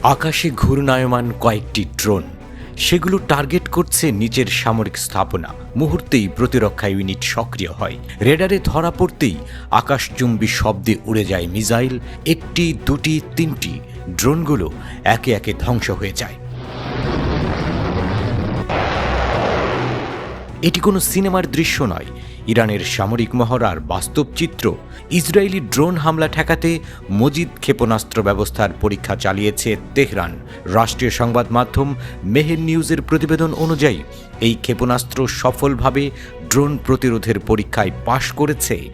আকাশে ঘূর্ণায়মান কয়েকটি ড্রোন, সেগুলো টার্গেট করছে নিচের সামরিক স্থাপনা। মুহূর্তেই প্রতিরক্ষা ইউনিট সক্রিয় হয়। রেডারে ধরা পড়তেই আকাশচুম্বী শব্দে উড়ে যায় মিসাইল। একটি, দুটি, তিনটি ড্রোনগুলো একে একে ধ্বংস হয়ে যায়। এটি কোনো সিনেমার দৃশ্য নয়, ইরানের সামরিক মহড়ার বাস্তব চিত্র। ইসরায়েলি ড্রোন হামলা ঠেকাতে মজিদ ক্ষেপণাস্ত্র ব্যবস্থার পরীক্ষা চালিয়েছে তেহরান। রাষ্ট্রীয় সংবাদ মাধ্যম মেহের নিউজের প্রতিবেদন অনুযায়ী এই ক্ষেপণাস্ত্র সফলভাবে ড্রোন প্রতিরোধের পরীক্ষায় পাশ করেছে।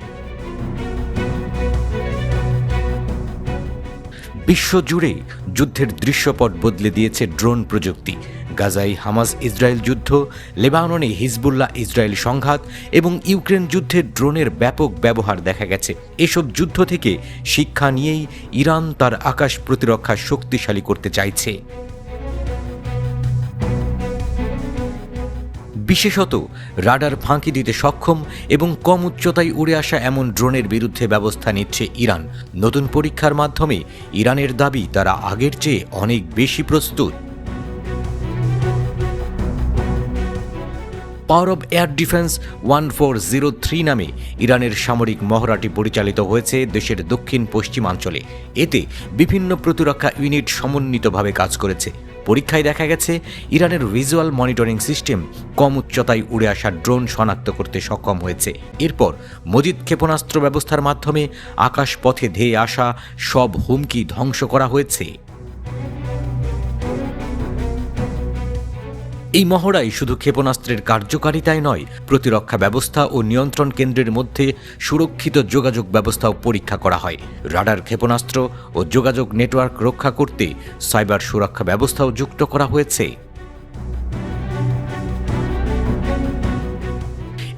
বিশ্বজুড়ে যুদ্ধের দৃশ্যপট বদলে দিয়েছে ড্রোন প্রযুক্তি। গাজায় হামাস ইসরায়েল যুদ্ধ, লেবাননে হিজবুল্লাহ ইসরায়েল সংঘাত এবং ইউক্রেন যুদ্ধে ড্রোনের ব্যাপক ব্যবহার দেখা গেছে। এসব যুদ্ধ থেকে শিক্ষা নিয়েই ইরান তার আকাশ প্রতিরক্ষা শক্তিশালী করতে চাইছে। বিশেষত রাডার ফাঁকি দিতে সক্ষম এবং কম উচ্চতায় উড়ে আসা এমন ড্রোনের বিরুদ্ধে ব্যবস্থা নিচ্ছে ইরান। নতুন পরীক্ষার মাধ্যমে ইরানের দাবি তারা আগের চেয়ে অনেক বেশি প্রস্তুত। পাওয়ার অব এয়ার ডিফেন্স 1403 নামে ইরানের সামরিক মহড়াটি পরিচালিত হয়েছে দেশের দক্ষিণ পশ্চিমাঞ্চলে। এতে বিভিন্ন প্রতিরক্ষা ইউনিট সমন্বিতভাবে কাজ করেছে। পরীক্ষায় দেখা গেছে ইরানের ভিজুয়াল মনিটরিং সিস্টেম কম উচ্চতায় উড়ে আসা ড্রোন শনাক্ত করতে সক্ষম হয়েছে। এরপর মজিদ ক্ষেপণাস্ত্র ব্যবস্থার মাধ্যমে আকাশপথে ধেয়ে আসা সব হুমকি ধ্বংস করা হয়েছে। এই মহড়ায় শুধু ক্ষেপণাস্ত্রের কার্যকারিতাই নয়, প্রতিরক্ষা ব্যবস্থা ও নিয়ন্ত্রণ কেন্দ্রের মধ্যে সুরক্ষিত যোগাযোগ ব্যবস্থাও পরীক্ষা করা হয়। রাডার ক্ষেপণাস্ত্র ও যোগাযোগ নেটওয়ার্ক রক্ষা করতে সাইবার সুরক্ষা ব্যবস্থাও যুক্ত করা হয়েছে।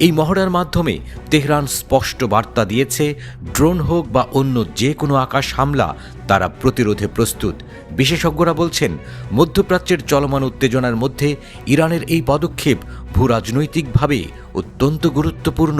এই মহড়ার মাধ্যমে তেহরান স্পষ্ট বার্তা দিয়েছে, ড্রোন হোক বা অন্য যে কোনো আকাশ হামলা তারা প্রতিরোধে প্রস্তুত। বিশেষজ্ঞরা বলছেন, মধ্যপ্রাচ্যের চলমান উত্তেজনার মধ্যে ইরানের এই পদক্ষেপ ভূরাজনৈতিকভাবে অত্যন্ত গুরুত্বপূর্ণ।